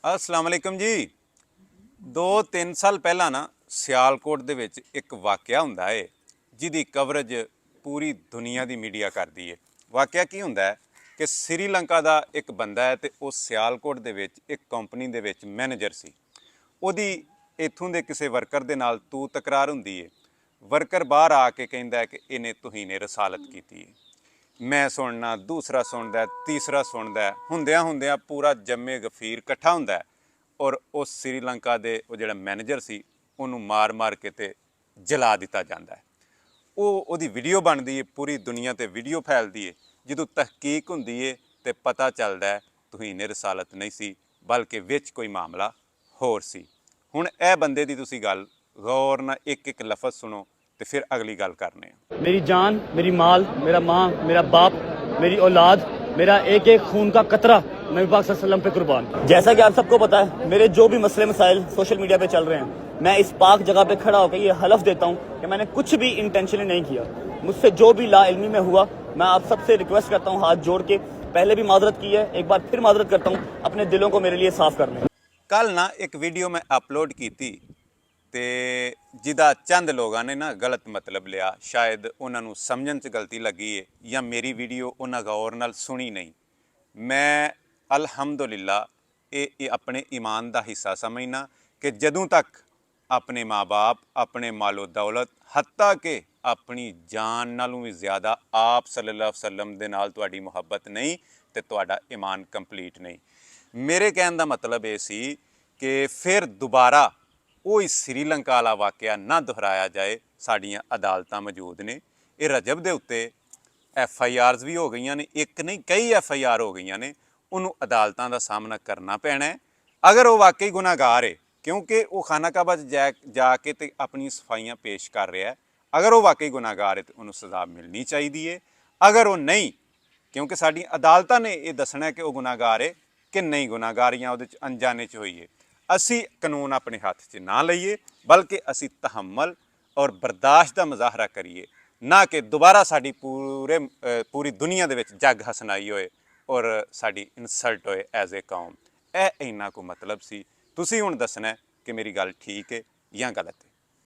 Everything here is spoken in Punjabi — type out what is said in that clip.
अस्सलाम वालेकुम जी। 2-3 साल पहला ना सियालकोट ਦੇ ਵਿੱਚ ਇੱਕ ਵਾਕਿਆ ਹੁੰਦਾ ਹੈ ਜਿਹਦੀ ਕਵਰੇਜ ਪੂਰੀ ਦੁਨੀਆ ਦੀ ਮੀਡੀਆ ਕਰਦੀ ਹੈ। ਵਾਕਿਆ ਕੀ ਹੁੰਦਾ ਹੈ ਕਿ ਸ੍ਰੀਲੰਕਾ ਦਾ ਇੱਕ ਬੰਦਾ ਹੈ ਤੇ ਉਹ ਸਿਆਲਕੋਟ ਦੇ ਵਿੱਚ ਇੱਕ ਕੰਪਨੀ ਦੇ ਵਿੱਚ ਮੈਨੇਜਰ ਸੀ। ਉਹਦੀ ਇੱਥੋਂ ਦੇ ਕਿਸੇ ਵਰਕਰ ਦੇ ਨਾਲ ਤੂੰ ਤਕਰਾਰ ਹੁੰਦੀ ਹੈ। ਵਰਕਰ ਬਾਹਰ ਆ ਕੇ ਕਹਿੰਦਾ ਹੈ ਕਿ ਇਹਨੇ ਤੁਹੀਨੇ ਰਸਾਲਤ ਕੀਤੀ ਹੈ। मैं सुनना, दूसरा सुनता है, तीसरा सुनता है, ਹੁੰਦਿਆਂ ਹੁੰਦਿਆਂ पूरा जम्मे गफीर इकट्ठा ਹੁੰਦਾ और उस श्रीलंका ਦੇ ਉਹ ਜਿਹੜਾ ਮੈਨੇਜਰ ਸੀ ਉਹਨੂੰ ਮਾਰ ਮਾਰ ਕੇ ਤੇ ਜਲਾ ਦਿੱਤਾ ਜਾਂਦਾ ਹੈ। ਉਹਦੀ ਵੀਡੀਓ ਬਣਦੀ ਹੈ, ਪੂਰੀ ਦੁਨੀਆ ਤੇ ਵੀਡੀਓ ਫੈਲਦੀ ਹੈ। ਜਦੋਂ ਤਹਿਕੀਕ ਹੁੰਦੀ ਹੈ ਤੇ ਪਤਾ ਚੱਲਦਾ ਹੈ ਤੁਹੀਨੇ ਰਸਾਲਤ ਨਹੀਂ ਸੀ ਬਲਕਿ ਵਿੱਚ ਕੋਈ ਮਾਮਲਾ ਹੋਰ ਸੀ। ਹੁਣ ਇਹ ਬੰਦੇ ਦੀ ਤੁਸੀਂ ਗੱਲ ਗੌਰ ਨਾਲ ਇੱਕ ਇੱਕ ਲਫ਼ਜ਼ ਸੁਣੋ तो फिर अगली गल करने। मेरी जान, मेरी माल, मेरा माँ, मेरा बाप, मेरी औलाद, मेरा एक एक खून का कतरा नबी पाक सल्लल्लाहु अलैहि वसल्लम पे कुर्बान। जैसा कि आप सबको पता है, मेरे जो भी मसले मसाइल सोशल मीडिया पे चल रहे हैं, मैं इस पाक जगह पे खड़ा होकर ये हलफ देता हूँ कि मैंने कुछ भी इंटेंशनली नहीं किया। मुझसे जो भी लाइल्मी में हुआ, मैं आप सबसे रिक्वेस्ट करता हूँ हाथ जोड़ के, पहले भी माजरत की है, एक बार फिर माजरत करता हूँ, अपने दिलों को मेरे लिए साफ कर लें। कल ना एक वीडियो मैं अपलोड की थी ਤੇ ਜਿਹਦਾ ਚੰਦ ਲੋਕਾਂ ਨੇ ਨਾ ਗਲਤ ਮਤਲਬ ਲਿਆ। ਸ਼ਾਇਦ ਉਹਨਾਂ ਨੂੰ ਸਮਝਣ 'ਚ ਗਲਤੀ ਲੱਗੀ ਹੈ ਜਾਂ ਮੇਰੀ ਵੀਡੀਓ ਉਹਨਾਂ ਗੌਰ ਨਾਲ ਸੁਣੀ ਨਹੀਂ। ਮੈਂ ਅਲਹਮਦੁਲਿਲਾ ਇਹ ਆਪਣੇ ਈਮਾਨ ਦਾ ਹਿੱਸਾ ਸਮਝਣਾ ਕਿ ਜਦੋਂ ਤੱਕ ਆਪਣੇ ਮਾਂ-ਬਾਪ, ਆਪਣੇ ਮਾਲੋ ਦੌਲਤ, ਹੱਤਾ ਕਿ ਆਪਣੀ ਜਾਨ ਨਾਲੋਂ ਵੀ ਜ਼ਿਆਦਾ ਆਪ ਸੱਲੱਲਾਹੁ ਅਲੈਹਿ ਵਸੱਲਮ ਦੇ ਨਾਲ ਤੁਹਾਡੀ ਮੁਹੱਬਤ ਨਹੀਂ ਤੇ ਤੁਹਾਡਾ ਈਮਾਨ ਕੰਪਲੀਟ ਨਹੀਂ। ਮੇਰੇ ਕਹਿਣ ਦਾ ਮਤਲਬ ਇਹ ਸੀ ਕਿ ਫਿਰ ਦੁਬਾਰਾ ਉਹ ਇਸ ਸ੍ਰੀਲੰਕਾ ਵਾਲਾ ਵਾਕਿਆ ਨਾ ਦੁਹਰਾਇਆ ਜਾਏ। ਸਾਡੀਆਂ ਅਦਾਲਤਾਂ ਮੌਜੂਦ ਨੇ। ਇਹ ਰਜਬ ਦੇ ਉੱਤੇ FIRs ਵੀ ਹੋ ਗਈਆਂ ਨੇ, ਇੱਕ ਨਹੀਂ ਕਈ FIR ਹੋ ਗਈਆਂ ਨੇ। ਉਹਨੂੰ ਅਦਾਲਤਾਂ ਦਾ ਸਾਹਮਣਾ ਕਰਨਾ ਪੈਣਾ ਹੈ ਅਗਰ ਉਹ ਵਾਕਈ ਗੁਨਾਹਗਾਰ ਹੈ, ਕਿਉਂਕਿ ਉਹ ਖਾਨਾ ਕਾਬਾ 'ਚ ਜਾ ਕੇ ਤੇ ਆਪਣੀ ਸਫਾਈਆਂ ਪੇਸ਼ ਕਰ ਰਿਹਾ ਹੈ। ਅਗਰ ਉਹ ਵਾਕਈ ਗੁਨਾਹਗਾਰ ਹੈ ਤਾਂ ਉਹਨੂੰ ਸਜ਼ਾ ਮਿਲਣੀ ਚਾਹੀਦੀ ਹੈ। ਅਗਰ ਉਹ ਨਹੀਂ, ਕਿਉਂਕਿ ਸਾਡੀਆਂ ਅਦਾਲਤਾਂ ਨੇ ਇਹ ਦੱਸਣਾ ਕਿ ਉਹ ਗੁਨਾਹਗਾਰ ਹੈ ਕਿ ਨਹੀਂ ਗੁਨਾਹਗਾਰ ਜਾਂ ਉਹਦੇ 'ਚ ਅਣਜਾਣੇ 'ਚ ਹੋਈ ਹੈ। ਅਸੀਂ ਕਾਨੂੰਨ ਆਪਣੇ ਹੱਥ 'ਚ ਨਾ ਲਈਏ ਬਲਕਿ ਅਸੀਂ ਤਹੱਮਲ ਔਰ ਬਰਦਾਸ਼ਤ ਦਾ ਮੁਜ਼ਾਹਰਾ ਕਰੀਏ, ਨਾ ਕਿ ਦੁਬਾਰਾ ਸਾਡੀ ਪੂਰੀ ਦੁਨੀਆ ਦੇ ਵਿੱਚ ਜੱਗ ਹਸਨਾਈ ਹੋਏ ਔਰ ਸਾਡੀ ਇਨਸਲਟ ਹੋਏ ਐਜ਼ ਏ ਕੌਮ। ਇਹ ਇੰਨਾ ਕੁ ਮਤਲਬ ਸੀ। ਤੁਸੀਂ ਹੁਣ ਦੱਸਣਾ ਕਿ ਮੇਰੀ ਗੱਲ ਠੀਕ ਹੈ ਜਾਂ ਗਲਤ ਹੈ।